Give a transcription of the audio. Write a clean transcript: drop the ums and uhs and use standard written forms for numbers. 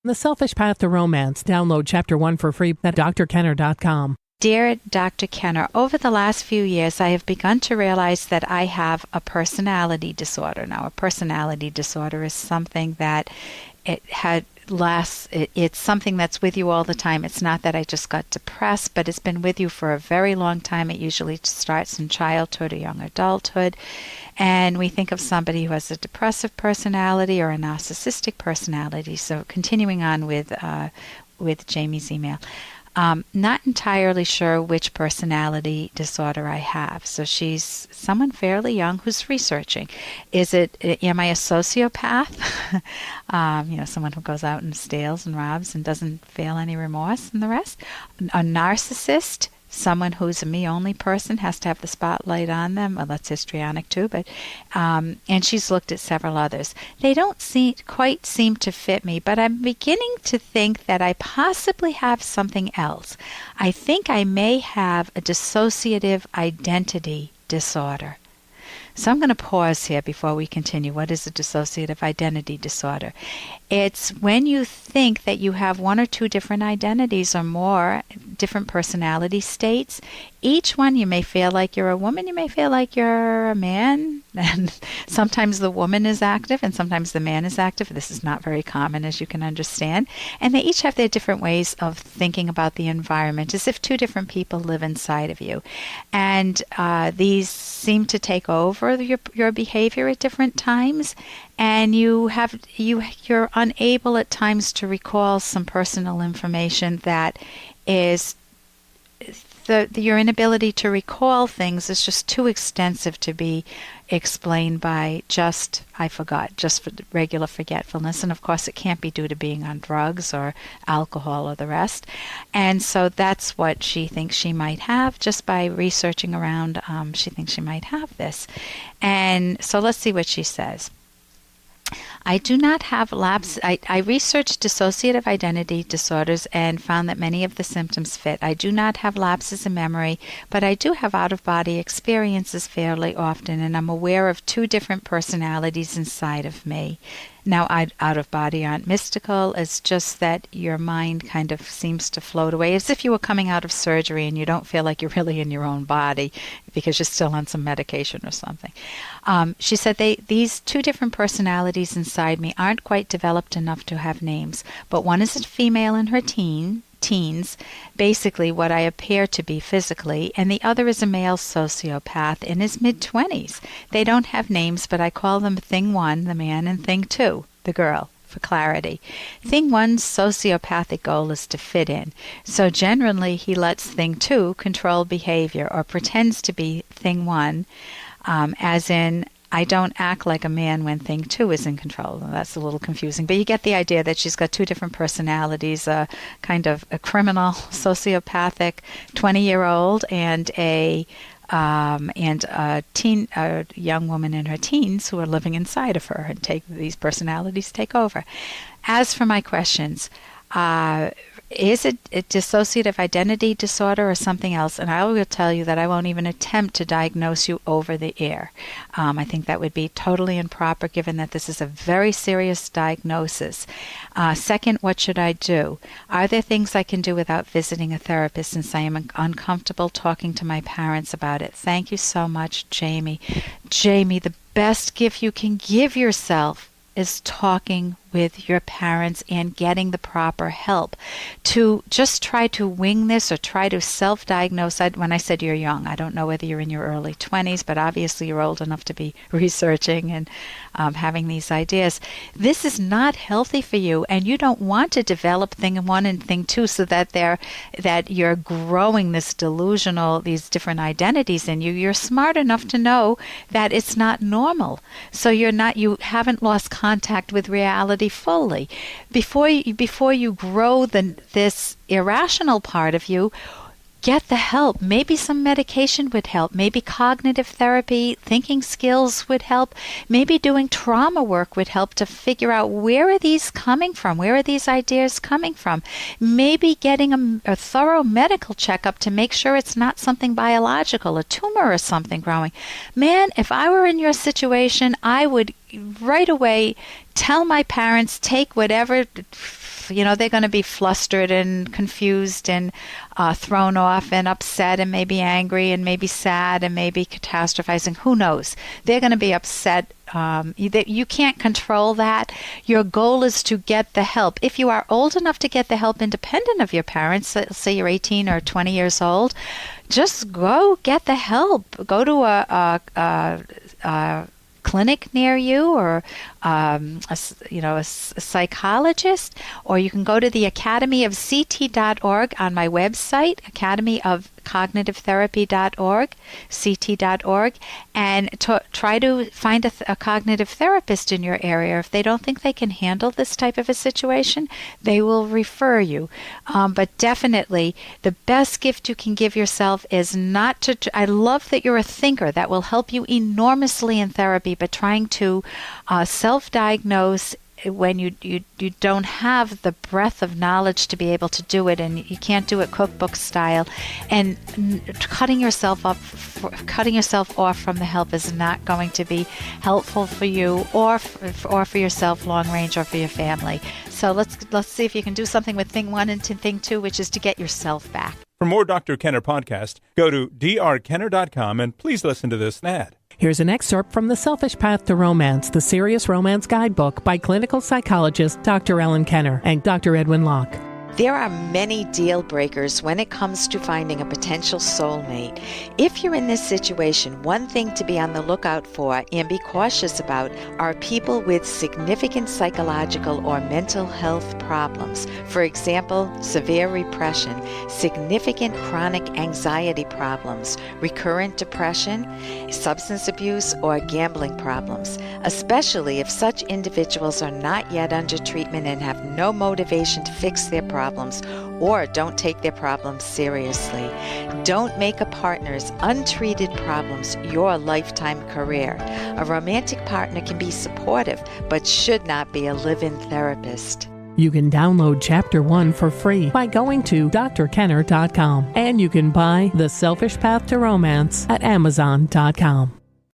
The Selfish Path to Romance. Download Chapter 1 for free at drkenner.com. Dear Dr. Kenner, over the last few years, I have begun to realize that I have a personality disorder. Now, a personality disorder is something that it's something that's with you all the time. It's not that I just got depressed, but it's been with you for a very long time. It usually starts in childhood or young adulthood. And we think of somebody who has a depressive personality or a narcissistic personality. So continuing on with Jamie's email. Not entirely sure which personality disorder I have. So she's someone fairly young who's researching. Am I a sociopath? Someone who goes out and steals and robs and doesn't feel any remorse and the rest. A narcissist, someone who's a me-only person, has to have the spotlight on them. Well, that's histrionic too, but and she's looked at several others. They don't quite seem to fit me, but I'm beginning to think that I possibly have something else. I think I may have a dissociative identity disorder. So I'm going to pause here before we continue. What is a dissociative identity disorder? It's when you think that you have one or two different identities or more different personality states. Each one, you may feel like you're a woman, you may feel like you're a man, and sometimes the woman is active and sometimes the man is active. This is not very common, as you can understand. And they each have their different ways of thinking about the environment, as if two different people live inside of you. And these seem to take over your behavior at different times, and you're unable at times to recall some personal information that is your inability to recall things is just too extensive to be explained by just for regular forgetfulness. And of course it can't be due to being on drugs or alcohol or the rest. And so that's what she thinks she might have. Just by researching around, she thinks she might have this. And so let's see what she says. I do not have lapses. I researched dissociative identity disorders and found that many of the symptoms fit. I do not have lapses in memory, but I do have out-of-body experiences fairly often, and I'm aware of two different personalities inside of me. Now, out-of-body aren't mystical. It's just that your mind kind of seems to float away, as if you were coming out of surgery and you don't feel like you're really in your own body because you're still on some medication or something. She said these two different personalities inside me aren't quite developed enough to have names, but one is a female in her teens, basically what I appear to be physically, and the other is a male sociopath in his mid-20s. They don't have names, but I call them Thing 1, the man, and Thing 2, the girl, for clarity. Thing 1's sociopathic goal is to fit in, so generally he lets Thing 2 control behavior or pretends to be Thing 1, as in, I don't act like a man when Thing 2 is in control. Well, that's a little confusing, but you get the idea that she's got two different personalities, kind of a criminal, sociopathic 20-year-old and a young woman in her teens who are living inside of her, and these personalities take over. As for my questions, is it a dissociative identity disorder or something else? And I will tell you that I won't even attempt to diagnose you over the air. I think that would be totally improper, given that this is a very serious diagnosis. Second, what should I do? Are there things I can do without visiting a therapist, since I am uncomfortable talking to my parents about it? Thank you so much, Jamie. Jamie, the best gift you can give yourself is talking with your parents and getting the proper help. To just try to wing this or try to self-diagnose, when I said you're young, I don't know whether you're in your early 20s, but obviously you're old enough to be researching and having these ideas. This is not healthy for you, and you don't want to develop Thing 1 and Thing 2 so that you're growing these different identities in you. You're smart enough to know that it's not normal. So you haven't lost contact with reality fully. Before you grow this irrational part of you, get the help. Maybe some medication would help. Maybe cognitive therapy, thinking skills would help. Maybe doing trauma work would help to figure out, where are these coming from? Where are these ideas coming from? Maybe getting a thorough medical checkup to make sure it's not something biological, a tumor or something growing. Man, if I were in your situation, I would right away tell my parents, take whatever, they're going to be flustered and confused and thrown off and upset and maybe angry and maybe sad and maybe catastrophizing. Who knows? They're going to be upset. You can't control that. Your goal is to get the help. If you are old enough to get the help independent of your parents, say you're 18 or 20 years old, just go get the help. Go to a clinic near you, or a psychologist, or you can go to the academyofct.org on my website, academyofcognitivetherapy.org, ct.org, and try to find a cognitive therapist in your area. If they don't think they can handle this type of a situation, they will refer you. But definitely, the best gift you can give yourself is not to. I love that you're a thinker. That will help you enormously in therapy, but trying to self-diagnose when you don't have the breadth of knowledge to be able to do it, and you can't do it cookbook style, and cutting yourself off from the help is not going to be helpful for you or for yourself long range, or for your family. So let's see if you can do something with thing one and thing two, which is to get yourself back. For more Dr. Kenner podcast, go to drkenner.com and please listen to this ad. Here's an excerpt from The Selfish Path to Romance, the Serious Romance Guidebook by clinical psychologist Dr. Ellen Kenner and Dr. Edwin Locke. There are many deal breakers when it comes to finding a potential soulmate. If you're in this situation, one thing to be on the lookout for and be cautious about are people with significant psychological or mental health problems. For example, severe repression, significant chronic anxiety problems, recurrent depression, substance abuse, or gambling problems, especially if such individuals are not yet under treatment and have no motivation to fix their problems or don't take their problems seriously. Don't make a partner's untreated problems your lifetime career. A romantic partner can be supportive, but should not be a live-in therapist. You can download Chapter 1 for free by going to drkenner.com, and you can buy The Selfish Path to Romance at amazon.com.